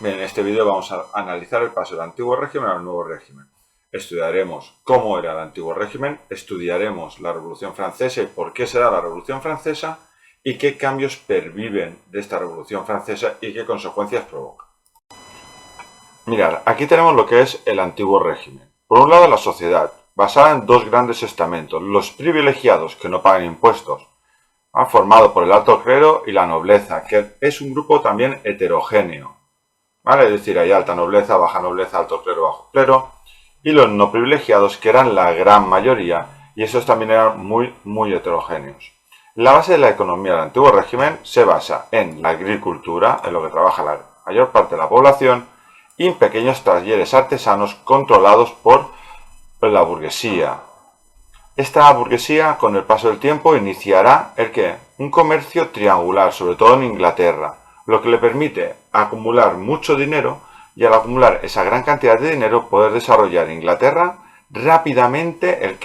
Bien, en este vídeo vamos a analizar el paso del antiguo régimen al nuevo régimen. Estudiaremos cómo era el antiguo régimen, estudiaremos la Revolución Francesa y por qué se da la Revolución Francesa y qué cambios perviven de esta Revolución Francesa y qué consecuencias provoca. Mirad, aquí tenemos lo que es el antiguo régimen. Por un lado, la sociedad, basada en dos grandes estamentos, los privilegiados que no pagan impuestos, formado por el alto clero y la nobleza, que es un grupo también heterogéneo. ¿Vale? Es decir, hay alta nobleza, baja nobleza, alto clero, bajo clero, y los no privilegiados, que eran la gran mayoría, y esos también eran muy heterogéneos. La base de la economía del antiguo régimen se basa en la agricultura, en lo que trabaja la mayor parte de la población, y en pequeños talleres artesanos controlados por la burguesía. Esta burguesía, con el paso del tiempo, iniciará un comercio triangular, sobre todo en Inglaterra, lo que le permite acumular mucho dinero y al acumular esa gran cantidad de dinero poder desarrollar en Inglaterra rápidamente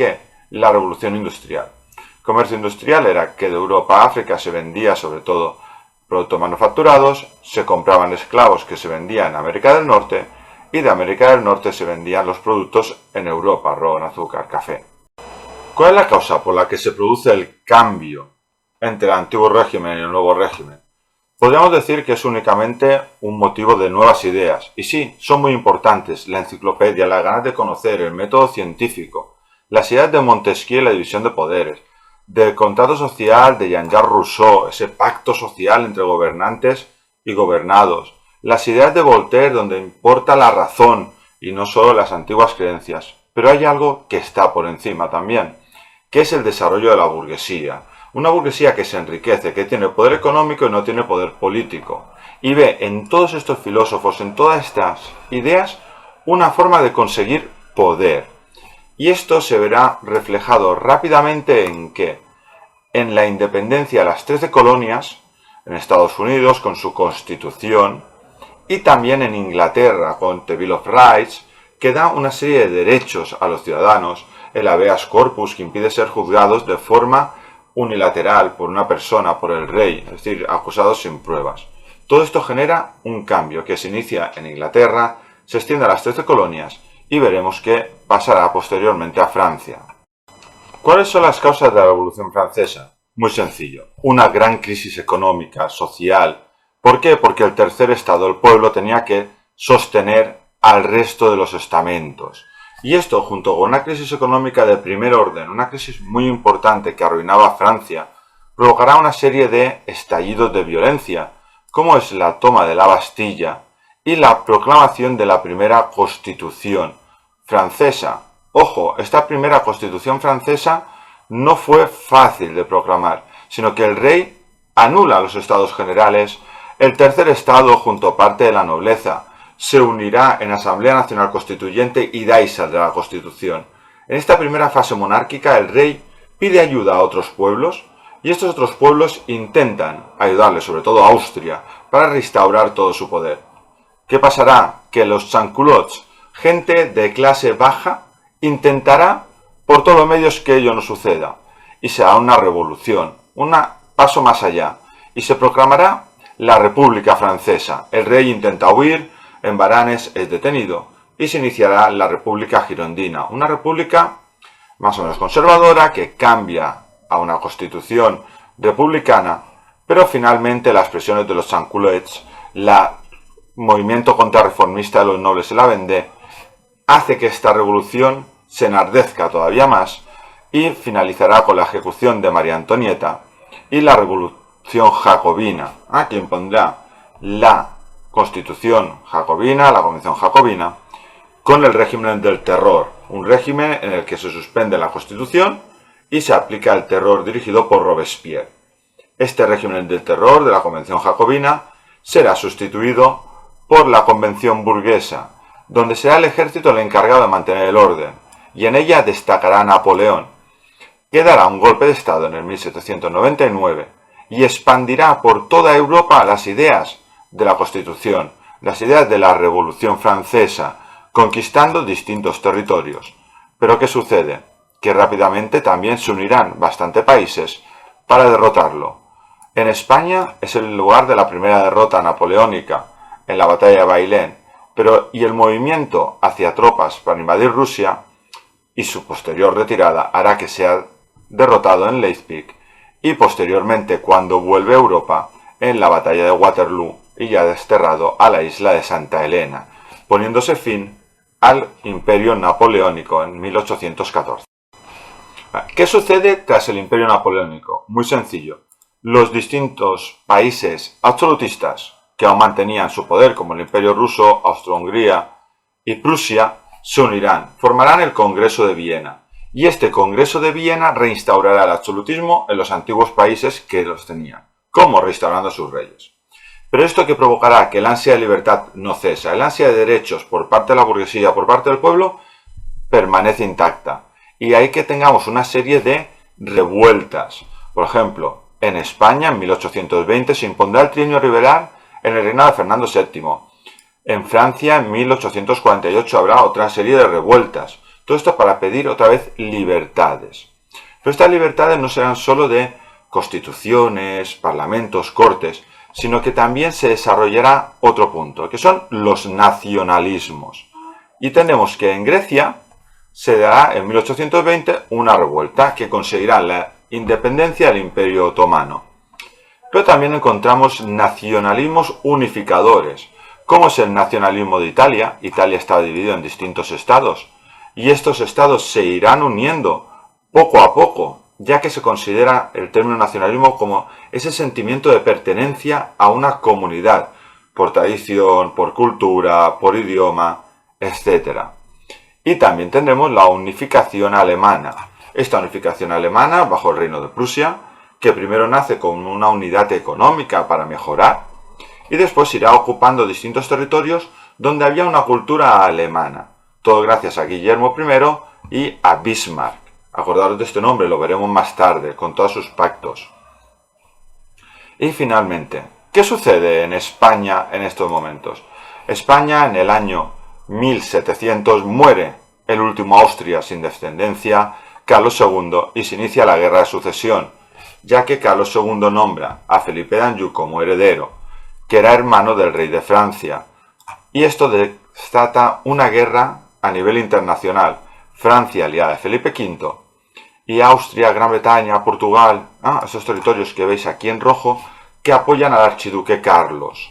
la revolución industrial. Comercio industrial era que de Europa a África se vendía sobre todo productos manufacturados, se compraban esclavos que se vendían en América del Norte y de América del Norte se vendían los productos en Europa, ron, azúcar, café. ¿Cuál es la causa por la que se produce el cambio entre el antiguo régimen y el nuevo régimen? Podríamos decir que es únicamente un motivo de nuevas ideas. Y sí, son muy importantes: la enciclopedia, las ganas de conocer, el método científico, las ideas de Montesquieu y la división de poderes, del contrato social de Jean-Jacques Rousseau, ese pacto social entre gobernantes y gobernados, las ideas de Voltaire, donde importa la razón y no solo las antiguas creencias. Pero hay algo que está por encima también, que es el desarrollo de la burguesía. Una burguesía que se enriquece, que tiene poder económico y no tiene poder político. Y ve en todos estos filósofos, en todas estas ideas, una forma de conseguir poder. Y esto se verá reflejado rápidamente en la independencia de las 13 colonias, en Estados Unidos con su constitución, y también en Inglaterra con The Bill of Rights, que da una serie de derechos a los ciudadanos, el habeas corpus, que impide ser juzgados de forma unilateral por una persona, por el rey, es decir, acusados sin pruebas. Todo esto genera un cambio que se inicia en Inglaterra, se extiende a las 13 colonias y veremos que pasará posteriormente a Francia. ¿Cuáles son las causas de la Revolución Francesa? Muy sencillo: una gran crisis económica, social. ¿Por qué? Porque el tercer estado, el pueblo, tenía que sostener al resto de los estamentos. Y esto, junto con una crisis económica de primer orden, una crisis muy importante que arruinaba a Francia, provocará una serie de estallidos de violencia, como es la toma de la Bastilla y la proclamación de la primera Constitución francesa. Ojo, esta primera Constitución francesa no fue fácil de proclamar, sino que el rey anula los estados generales, el tercer estado, junto a parte de la nobleza, se unirá en Asamblea Nacional Constituyente y de ahí saldrá la Constitución. En esta primera fase monárquica, el rey pide ayuda a otros pueblos y estos otros pueblos intentan ayudarle, sobre todo a Austria, para restaurar todo su poder. ¿Qué pasará? Que los sans-culottes, gente de clase baja, intentará por todos los medios que ello no suceda y será una revolución, un paso más allá, y se proclamará la República Francesa. El rey intenta huir, en Baranes es detenido y se iniciará la República Girondina, una república más o menos conservadora que cambia a una constitución republicana, pero finalmente las presiones de los sans-culottes, el movimiento contrarreformista de los nobles de la Vendée, hace que esta revolución se enardezca todavía más y finalizará con la ejecución de María Antonieta y la revolución jacobina, que impondrá la Constitución jacobina, la Convención jacobina, con el régimen del terror, un régimen en el que se suspende la Constitución y se aplica el terror dirigido por Robespierre. Este régimen del terror de la Convención jacobina será sustituido por la Convención burguesa, donde será el ejército el encargado de mantener el orden, y en ella destacará Napoleón, que dará un golpe de Estado en el 1799 y expandirá por toda Europa las ideas de la Constitución, las ideas de la Revolución Francesa, conquistando distintos territorios. Pero ¿qué sucede? Que rápidamente también se unirán bastantes países para derrotarlo. En España es el lugar de la primera derrota napoleónica, en la batalla de Bailén, pero y el movimiento hacia tropas para invadir Rusia y su posterior retirada hará que sea derrotado en Leipzig y posteriormente, cuando vuelve a Europa, en la batalla de Waterloo y ya desterrado a la isla de Santa Elena, poniéndose fin al Imperio Napoleónico en 1814. ¿Qué sucede tras el Imperio Napoleónico? Muy sencillo. Los distintos países absolutistas que aún mantenían su poder, como el Imperio Ruso, Austro-Hungría y Prusia, se unirán, formarán el Congreso de Viena. Y este Congreso de Viena reinstaurará el absolutismo en los antiguos países que los tenían. ¿Cómo? Restaurando a sus reyes. Pero esto que provocará que el ansia de libertad no cesa, el ansia de derechos por parte de la burguesía, por parte del pueblo, permanece intacta. Y hay que tengamos una serie de revueltas. Por ejemplo, en España, en 1820, se impondrá el trienio liberal en el reinado de Fernando VII. En Francia, en 1848, habrá otra serie de revueltas. Todo esto para pedir otra vez libertades. Pero estas libertades no serán solo de constituciones, parlamentos, cortes, sino que también se desarrollará otro punto, que son los nacionalismos. Y tenemos que en Grecia se dará en 1820 una revuelta que conseguirá la independencia del Imperio Otomano. Pero también encontramos nacionalismos unificadores, como es el nacionalismo de Italia. Italia está dividida en distintos estados, y estos estados se irán uniendo poco a poco, ya que se considera el término nacionalismo como ese sentimiento de pertenencia a una comunidad, por tradición, por cultura, por idioma, etc. Y también tendremos la unificación alemana. Esta unificación alemana, bajo el reino de Prusia, que primero nace con una unidad económica para mejorar, y después irá ocupando distintos territorios donde había una cultura alemana. Todo gracias a Guillermo I y a Bismarck. Acordaros de este nombre, lo veremos más tarde, con todos sus pactos. Y finalmente, ¿qué sucede en España en estos momentos? España en el año 1700 muere el último Austria sin descendencia, Carlos II, y se inicia la Guerra de Sucesión, ya que Carlos II nombra a Felipe d'Anjou como heredero, que era hermano del rey de Francia. Y esto desata una guerra a nivel internacional. Francia aliada de Felipe V y Austria, Gran Bretaña, Portugal, esos territorios que veis aquí en rojo, que apoyan al archiduque Carlos.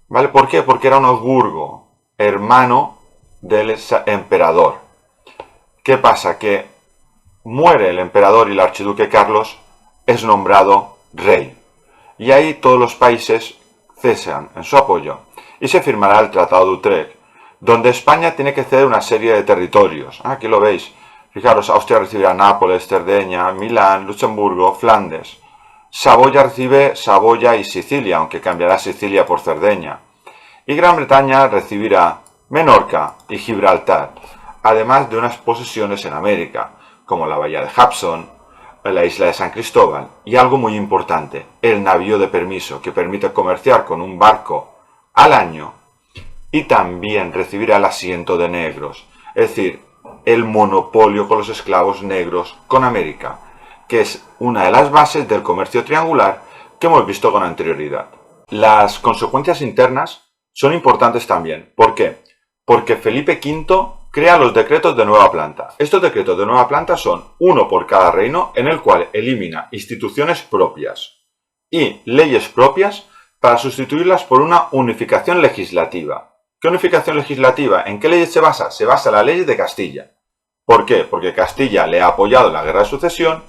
¿Vale? ¿Por qué? Porque era un Habsburgo, hermano del emperador. ¿Qué pasa? Que muere el emperador y el archiduque Carlos es nombrado rey. Y ahí todos los países cesan en su apoyo y se firmará el Tratado de Utrecht, donde España tiene que ceder una serie de territorios. Aquí lo veis. Fijaros, Austria recibirá Nápoles, Cerdeña, Milán, Luxemburgo, Flandes. Saboya recibe Saboya y Sicilia, aunque cambiará Sicilia por Cerdeña. Y Gran Bretaña recibirá Menorca y Gibraltar, además de unas posesiones en América, como la bahía de Hudson, la isla de San Cristóbal, y algo muy importante, el navío de permiso, que permite comerciar con un barco al año, y también recibirá el asiento de negros, es decir, el monopolio con los esclavos negros con América, que es una de las bases del comercio triangular que hemos visto con anterioridad. Las consecuencias internas son importantes también. ¿Por qué? Porque Felipe V crea los decretos de nueva planta. Estos decretos de nueva planta son uno por cada reino, en el cual elimina instituciones propias y leyes propias para sustituirlas por una unificación legislativa. ¿Qué unificación legislativa? ¿En qué leyes se basa? Se basa en la ley de Castilla. ¿Por qué? Porque Castilla le ha apoyado en la Guerra de Sucesión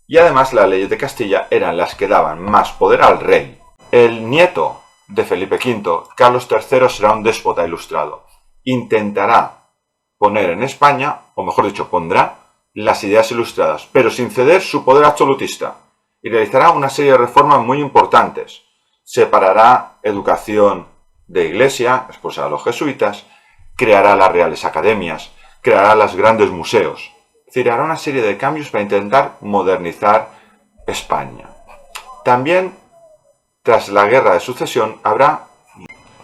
y además las leyes de Castilla eran las que daban más poder al rey. El nieto de Felipe V, Carlos III, será un déspota ilustrado. Intentará poner en España, o mejor dicho, pondrá las ideas ilustradas, pero sin ceder su poder absolutista, y realizará una serie de reformas muy importantes. Separará educación de iglesia, expulsará a los jesuitas, creará las reales academias, creará los grandes museos. Es decir, hará una serie de cambios para intentar modernizar España. También, tras la Guerra de Sucesión, habrá...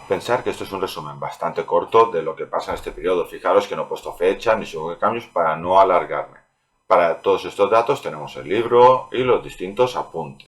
Pensar que esto es un resumen bastante corto de lo que pasa en este periodo. Fijaros que no he puesto fecha ni según qué cambios para no alargarme. Para todos estos datos tenemos el libro y los distintos apuntes.